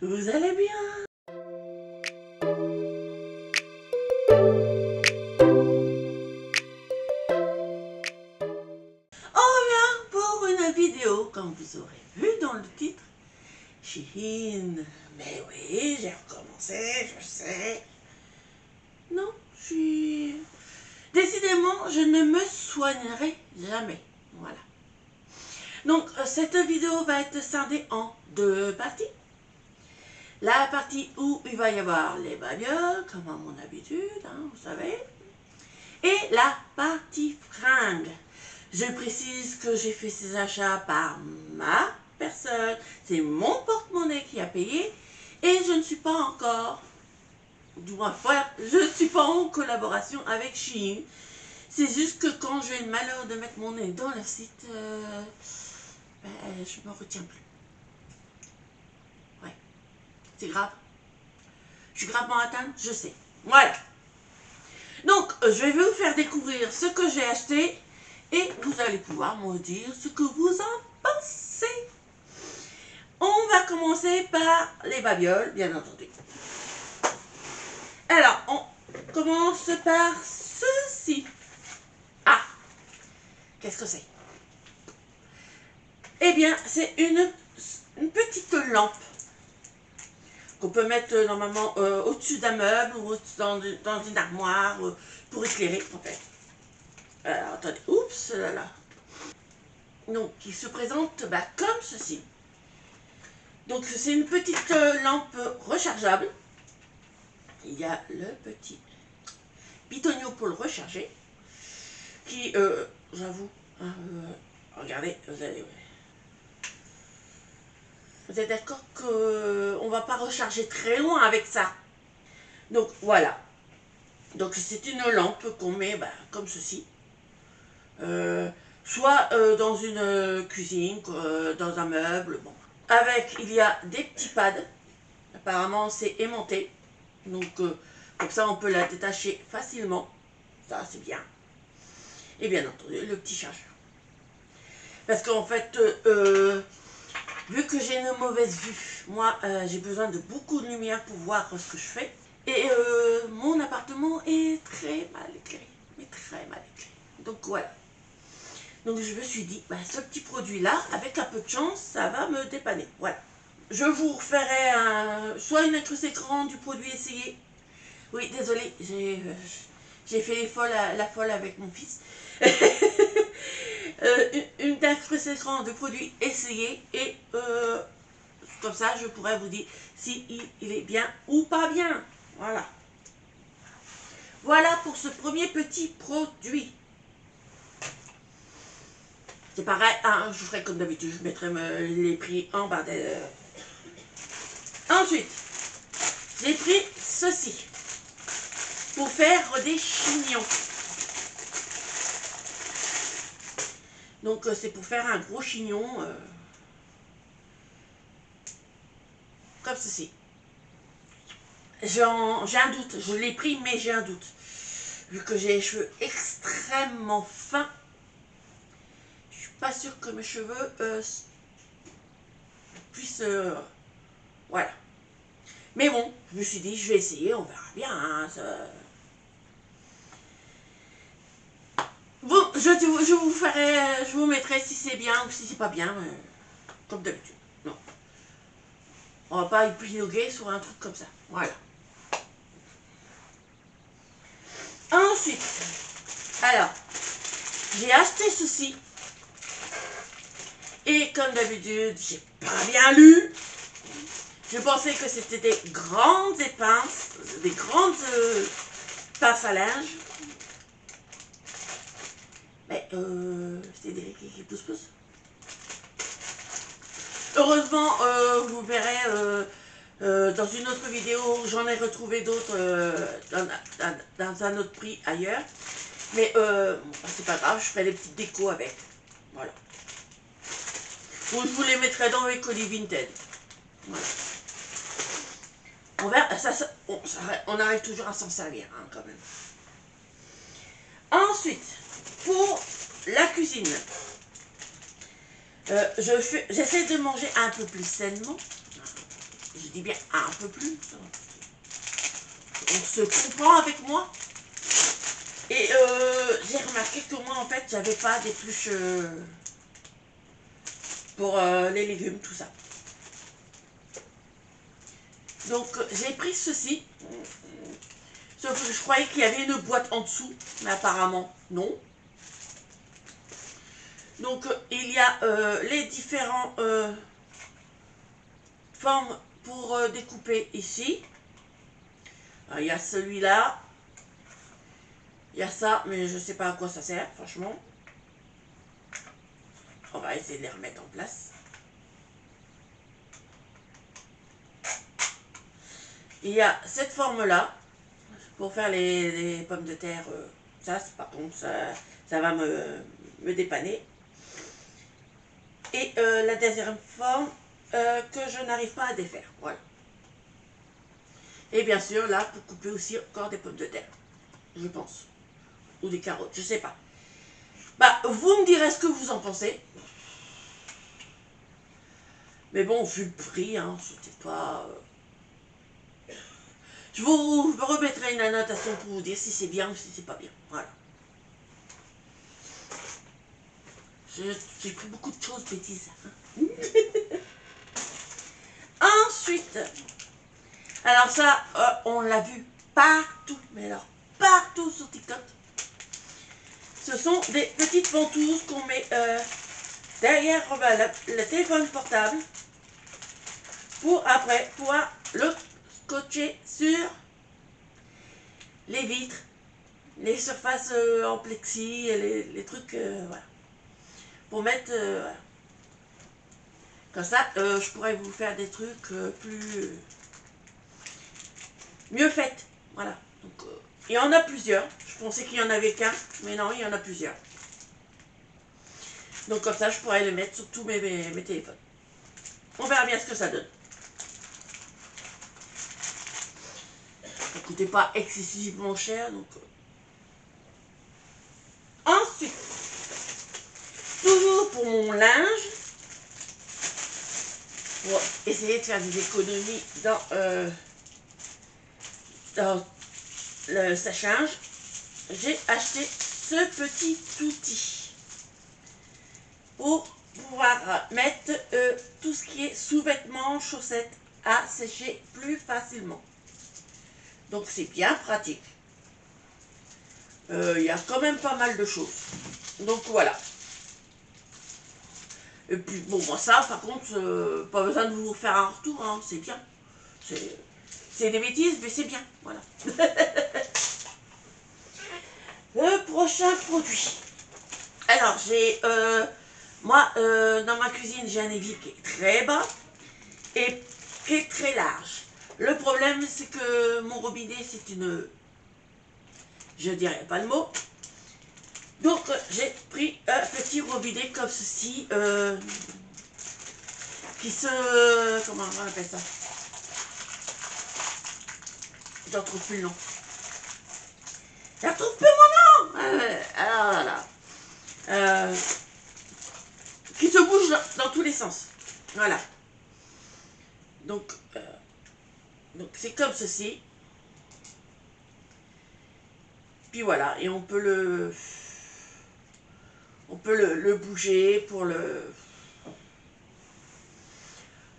Vous allez bien? On revient pour une vidéo, comme vous aurez vu dans le titre, Shein. Mais oui, j'ai recommencé, je sais. Non, je suis... Décidément, je ne me soignerai jamais. Voilà. Donc, cette vidéo va être scindée en deux parties. La partie où il va y avoir les babioles, comme à mon habitude, hein, vous savez. Et la partie fringues. Je précise que j'ai fait ces achats par ma personne. C'est mon porte-monnaie qui a payé. Et je ne suis pas encore, du moins, je ne suis pas en collaboration avec Shein. C'est juste que quand j'ai le malheur de mettre mon nez dans le site, je me retiens plus. Ouais, c'est grave. Je suis gravement atteinte, je sais. Voilà. Donc, je vais vous faire découvrir ce que j'ai acheté et vous allez pouvoir me dire ce que vous en pensez. On va commencer par les babioles, bien entendu. Alors, on commence par ceci. Ah, qu'est-ce que c'est? Eh bien, c'est une petite lampe qu'on peut mettre normalement au-dessus d'un meuble ou dans une armoire pour éclairer, en fait. Alors, attendez, oups, là là. Donc, qui se présente comme ceci. Donc, c'est une petite lampe rechargeable. Il y a le petit pitonio pour le recharger. Qui, j'avoue, regardez, vous êtes d'accord qu'on ne va pas recharger très loin avec ça. Donc, voilà. Donc, c'est une lampe qu'on met comme ceci. Soit dans une cuisine, dans un meuble, bon. Avec, il y a des petits pads. Apparemment, c'est aimanté. Donc, comme ça, on peut la détacher facilement. Ça, c'est bien. Et bien entendu, le petit chargeur. Parce qu'en fait, vu que j'ai une mauvaise vue, moi, j'ai besoin de beaucoup de lumière pour voir ce que je fais. Et mon appartement est très mal éclairé. Mais très mal éclairé. Donc, voilà. Donc, je me suis dit, ce petit produit-là, avec un peu de chance, ça va me dépanner. Voilà. Je vous referai soit une incruste écran du produit essayé. Oui, désolé, j'ai fait la folle avec mon fils. Une incruste écran de produit essayé et comme ça, je pourrais vous dire si il est bien ou pas bien. Voilà. Voilà pour ce premier petit produit. C'est pareil, hein, je ferai comme d'habitude, je mettrai les prix en bas. Ensuite, j'ai pris ceci pour faire des chignons. Donc, c'est pour faire un gros chignon comme ceci. J'ai un doute, je l'ai pris, mais j'ai un doute. Vu que j'ai les cheveux extrêmement fins, je suis pas sûre que mes cheveux puissent... voilà. Mais bon, je me suis dit, je vais essayer, on verra bien. Hein, ça... Bon, je vous mettrai si c'est bien ou si c'est pas bien, comme d'habitude. Non. On va pas épiloguer sur un truc comme ça. Voilà. Ensuite, alors, j'ai acheté ceci. Et comme d'habitude, j'ai pas bien lu. Je pensais que c'était des grandes épinces, des grandes pinces à linge. Mais c'est des qui poussent. Heureusement, vous verrez dans une autre vidéo, j'en ai retrouvé d'autres dans un autre prix ailleurs. Mais c'est pas grave, je ferai des petites décos avec. Voilà. Ou je vous les mettrai dans mes colis vintage. Voilà. On verra, on arrive toujours à s'en servir, hein, quand même. Ensuite, pour la cuisine, j'essaie de manger un peu plus sainement. Je dis bien un peu plus. On se comprend avec moi. Et j'ai remarqué que moi, en fait, j'avais pas d'épluche pour les légumes, tout ça. Donc, j'ai pris ceci. Sauf que je croyais qu'il y avait une boîte en dessous, mais apparemment, non. Donc, il y a les différentes formes pour découper ici. Alors, il y a celui-là. Il y a ça, mais je ne sais pas à quoi ça sert, franchement. On va essayer de les remettre en place. Il y a cette forme-là, pour faire les pommes de terre. Ça, par contre, ça va me dépanner. Et la deuxième forme que je n'arrive pas à défaire. Voilà. Et bien sûr, là, pour couper aussi encore des pommes de terre. Je pense. Ou des carottes, je sais pas. Bah, vous me direz ce que vous en pensez. Mais bon, vu le prix, hein, c'était pas... Je vous remettrai une annotation pour vous dire si c'est bien ou si c'est pas bien. Voilà. J'ai pris beaucoup de choses bêtises. Hein. Ensuite, alors ça, on l'a vu partout, mais alors partout sur TikTok. Ce sont des petites ventouses qu'on met derrière le téléphone portable pour après pouvoir le scotcher sur les vitres, les surfaces en plexi, et les trucs, voilà. Pour mettre, voilà. Comme ça, je pourrais vous faire des trucs mieux faits, voilà. Donc, il y en a plusieurs. Je pensais qu'il y en avait qu'un, mais non, il y en a plusieurs. Donc comme ça, je pourrais le mettre sur tous mes téléphones. On verra bien ce que ça donne. Ça ne coûtait pas excessivement cher, donc... Ensuite, toujours pour mon linge, pour essayer de faire des économies dans le sèche-linge, j'ai acheté ce petit outil pour pouvoir mettre tout ce qui est sous-vêtements, chaussettes à sécher plus facilement. Donc c'est bien pratique. Il y a quand même pas mal de choses. Donc voilà. Et puis bon, moi ça par contre, pas besoin de vous faire un retour, hein, c'est bien. C'est des bêtises, mais c'est bien, voilà. Le prochain produit. Alors j'ai, moi dans ma cuisine j'ai un évier qui est très bas et qui est très large. Le problème c'est que mon robinet c'est une... Je dirais pas le mot. Donc j'ai pris un petit robinet comme ceci, qui se... Comment on appelle ça? Je ne retrouve plus le nom. Je ne retrouve plus mon nom. Alors là, qui se bouge dans tous les sens. Voilà. Donc c'est comme ceci. Puis voilà, et on peut le bouger pour le...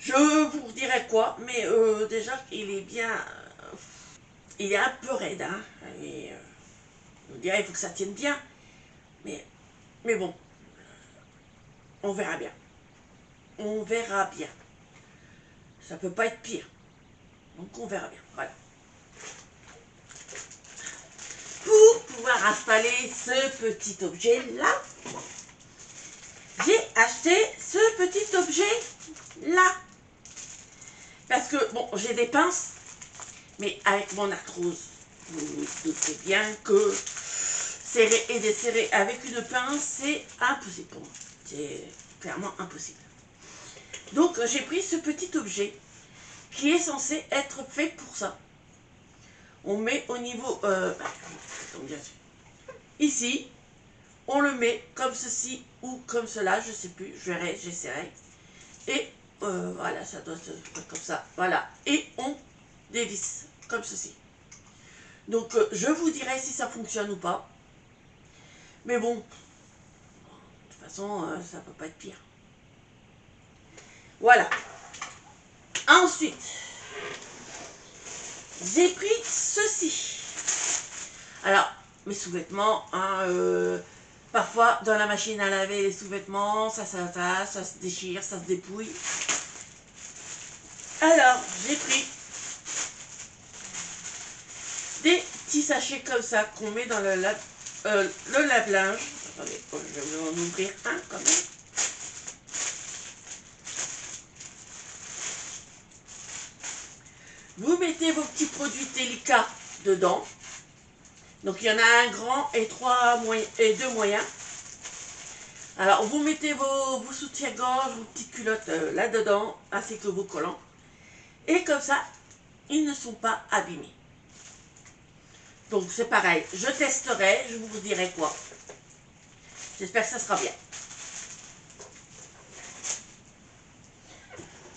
Je vous dirai quoi, mais déjà il est bien... il est un peu raide, hein. Et, on dirait il faut que ça tienne bien. Mais bon, on verra bien. On verra bien. Ça peut pas être pire. Donc on verra bien. Voilà. Pour pouvoir installer ce petit objet-là, j'ai acheté ce petit objet-là. Parce que, bon, j'ai des pinces, mais avec mon arthrose, vous vous doutez bien que serrer et desserrer avec une pince, c'est impossible pour moi. C'est clairement impossible. Donc j'ai pris ce petit objet qui est censé être fait pour ça. On met au niveau... ici, on le met comme ceci ou comme cela, je sais plus, je verrai, j'essaierai. Et Voilà, ça doit se faire comme ça. Voilà. Et on dévisse comme ceci. Donc, je vous dirai si ça fonctionne ou pas. Mais bon, de toute façon, ça peut pas être pire. Voilà. Ensuite, j'ai pris ceci. Alors, mes sous-vêtements, hein, parfois dans la machine à laver les sous-vêtements, ça s'attache, ça se déchire, ça se dépouille. Alors, j'ai pris des petits sachets comme ça qu'on met dans le lave-linge. Attendez, je vais en ouvrir un quand même. Vous mettez vos petits produits délicats dedans. Donc il y en a un grand et deux moyens. Alors vous mettez vos soutiens-gorge, vos petites culottes là-dedans, ainsi que vos collants. Et comme ça, ils ne sont pas abîmés. Donc c'est pareil, je testerai, je vous dirai quoi. J'espère que ça sera bien.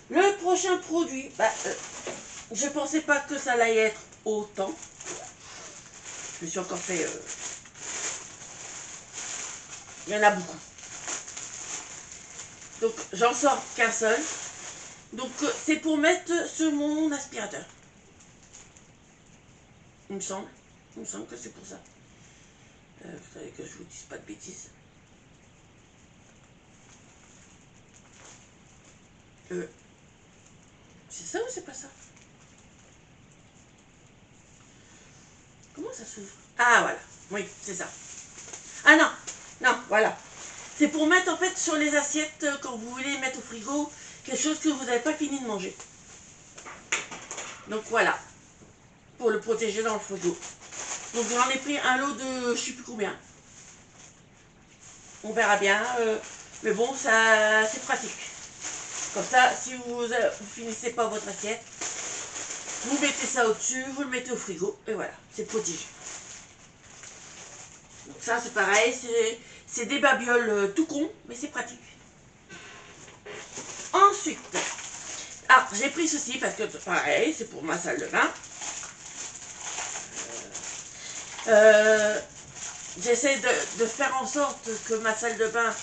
Le prochain produit, je pensais pas que ça allait être autant. Je me suis encore fait... il y en a beaucoup. Donc j'en sors qu'un seul. Donc c'est pour mettre sur mon aspirateur. Il me semble que c'est pour ça. Vous savez que je vous dise pas de bêtises. C'est ça ou c'est pas ça? Comment ça s'ouvre? Ah voilà, oui, c'est ça. Ah non, non, voilà. C'est pour mettre en fait sur les assiettes quand vous voulez mettre au frigo quelque chose que vous n'avez pas fini de manger. Donc voilà, pour le protéger dans le frigo. Donc j'en ai pris un lot de je sais plus combien. On verra bien, mais bon, ça c'est pratique. Comme ça, si vous finissez pas votre assiette, vous mettez ça au-dessus, vous le mettez au frigo, et voilà, c'est protégé. Donc ça c'est pareil, c'est des babioles tout con, mais c'est pratique. Ensuite, j'ai pris ceci parce que pareil, c'est pour ma salle de bain. J'essaie de faire en sorte que ma salle de bain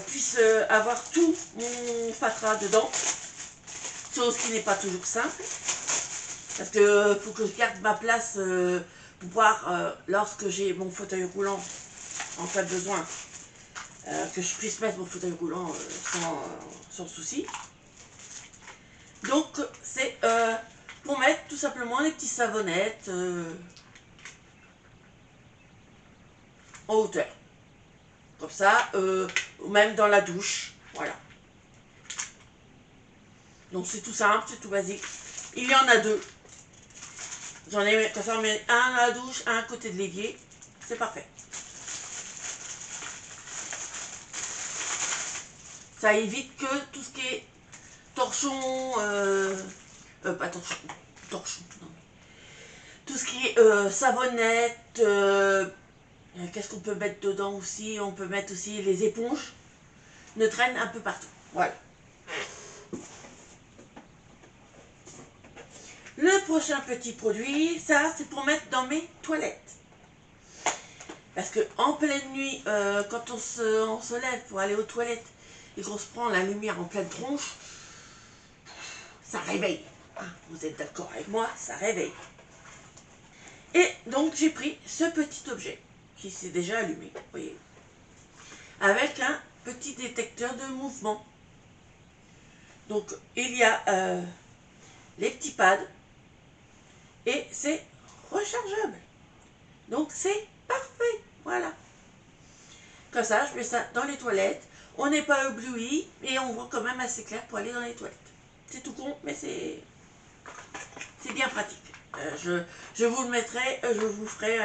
puisse avoir tout mon fatras dedans, chose qui n'est pas toujours simple, parce que faut que je garde ma place pour pouvoir, lorsque j'ai mon fauteuil roulant, en cas de besoin, que je puisse mettre mon fauteuil roulant sans souci. Donc c'est pour mettre tout simplement les petites savonnettes en hauteur. Comme ça, ou même dans la douche. Voilà. Donc c'est tout simple, c'est tout basique. Il y en a deux. J'en ai, comme ça on met un à la douche, un à côté de l'évier. C'est parfait. Ça évite que tout ce qui est torchon, pas torchon, non. Tout ce qui est savonnette, qu'est-ce qu'on peut mettre dedans aussi? On peut mettre aussi les éponges, ne traînent un peu partout. Voilà. Le prochain petit produit, ça c'est pour mettre dans mes toilettes. Parce que en pleine nuit, quand on se lève pour aller aux toilettes et qu'on se prend la lumière en pleine tronche, ça réveille. Hein, vous êtes d'accord avec moi, ça réveille. Et donc j'ai pris ce petit objet qui s'est déjà allumé, vous voyez, avec un petit détecteur de mouvement. Donc il y a les petits pads et c'est rechargeable. Donc c'est parfait, voilà. Comme ça, je mets ça dans les toilettes. On n'est pas ébloui et on voit quand même assez clair pour aller dans les toilettes. C'est tout con, mais c'est bien pratique. Je vous le mettrai, je vous ferai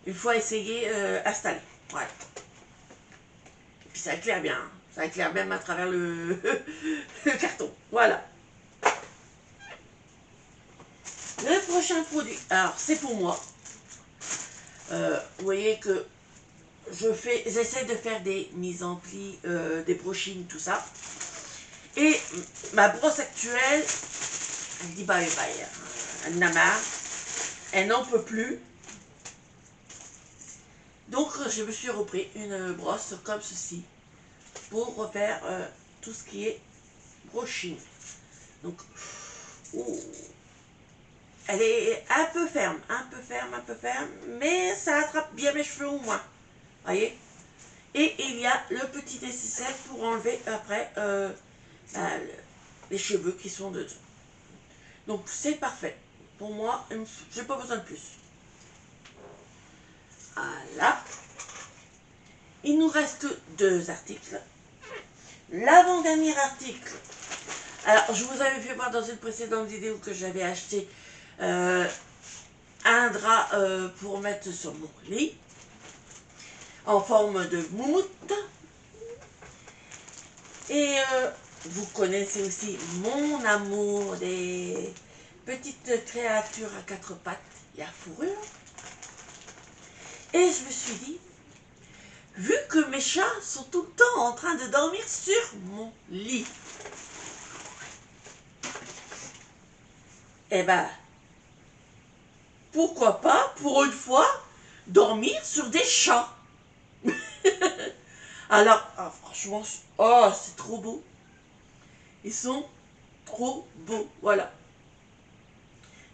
une fois essayé, installé. Voilà. Et puis ça éclaire bien. Hein. Ça éclaire même à travers le carton. Voilà. Le prochain produit, alors c'est pour moi. Vous voyez que j'essaie de faire des mises en pli, des brochines, tout ça. Et ma brosse actuelle, elle dit bye bye. Elle en a marre. Elle n'en peut plus. Donc je me suis repris une brosse comme ceci pour refaire tout ce qui est brushing. Donc, elle est un peu ferme, mais ça attrape bien mes cheveux au moins. Voyez? Et il y a le petit nécessaire pour enlever après les cheveux qui sont dedans. Donc c'est parfait. Pour moi, j'ai pas besoin de plus. Voilà. Il nous reste 2 articles. L'avant-dernier article. Alors, je vous avais fait voir dans une précédente vidéo que j'avais acheté un drap pour mettre sur mon lit en forme de moumoute. Et vous connaissez aussi mon amour des petites créatures à 4 pattes et à fourrure. Et je me suis dit, vu que mes chats sont tout le temps en train de dormir sur mon lit, eh ben, pourquoi pas, pour une fois, dormir sur des chats. Alors, franchement, oh, c'est trop beau. Ils sont trop beaux, voilà.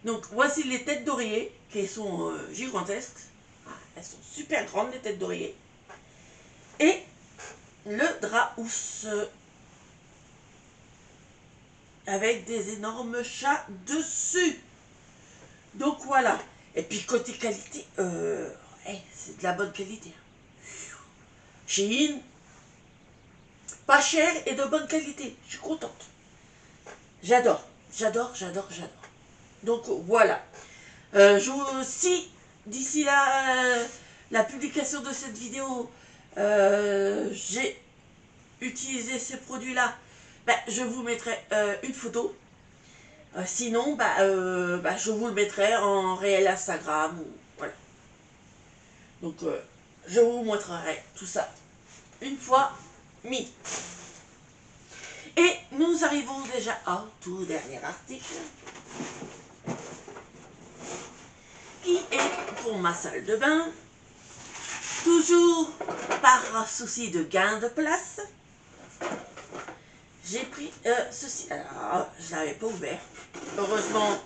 Donc, voici les têtes d'oreiller, qui sont gigantesques. Elles sont super grandes, les têtes d'oreiller. Et le drap housse, avec des énormes chats dessus. Donc, voilà. Et puis, côté qualité, c'est de la bonne qualité. Shein, pas cher et de bonne qualité. Je suis contente. J'adore. Donc voilà. Si d'ici la publication de cette vidéo, j'ai utilisé ces produits-là, je vous mettrai une photo. Sinon, je vous le mettrai en réel Instagram. Voilà. Donc, je vous montrerai tout ça une fois mis. Et nous arrivons déjà au tout dernier article, qui est pour ma salle de bain. Toujours par souci de gain de place, j'ai pris ceci. Alors, je ne l'avais pas ouvert. Heureusement,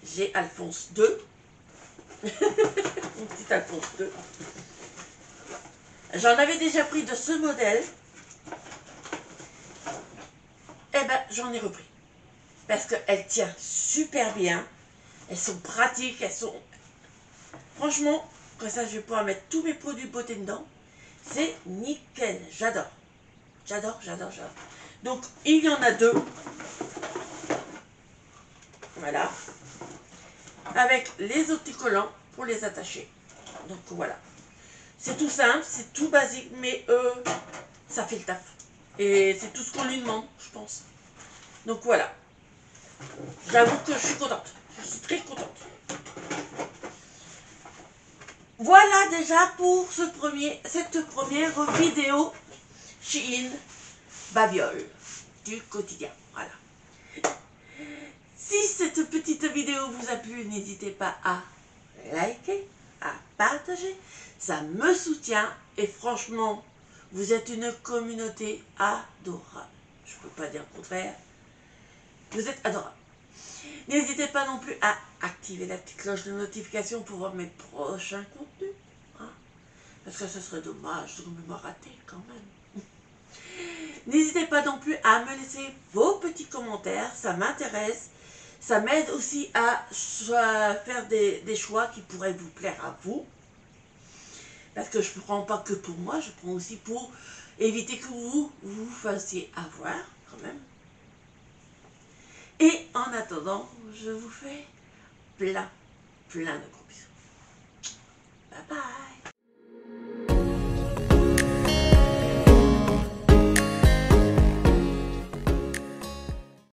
j'ai Alphonse 2. Mon petit Alphonse 2. J'en avais déjà pris de ce modèle. Eh ben, j'en ai repris. Parce qu'elle tient super bien. Elles sont pratiques. Elles sont... Franchement, comme ça, je vais pouvoir mettre tous mes produits de beauté dedans. C'est nickel. J'adore. J'adore. Donc, il y en a 2. Voilà. Avec les autocollants pour les attacher. Donc, voilà. C'est tout simple, c'est tout basique, mais ça fait le taf. Et c'est tout ce qu'on lui demande, je pense. Donc, voilà. J'avoue que je suis contente. Je suis très contente. Voilà déjà pour cette première vidéo Shein Babiole du quotidien. Voilà. Si cette petite vidéo vous a plu, n'hésitez pas à liker, à partager. Ça me soutient et franchement, vous êtes une communauté adorable. Je ne peux pas dire le contraire. Vous êtes adorable. N'hésitez pas non plus à activer la petite cloche de notification pour voir mes prochains contenus. Hein, parce que ce serait dommage de me rater quand même. N'hésitez pas non plus à me laisser vos petits commentaires, ça m'intéresse. Ça m'aide aussi à faire des choix qui pourraient vous plaire à vous. Parce que je ne prends pas que pour moi, je prends aussi pour éviter que vous vous fassiez avoir quand même. Et en attendant, je vous fais plein de gros bisous. Bye bye.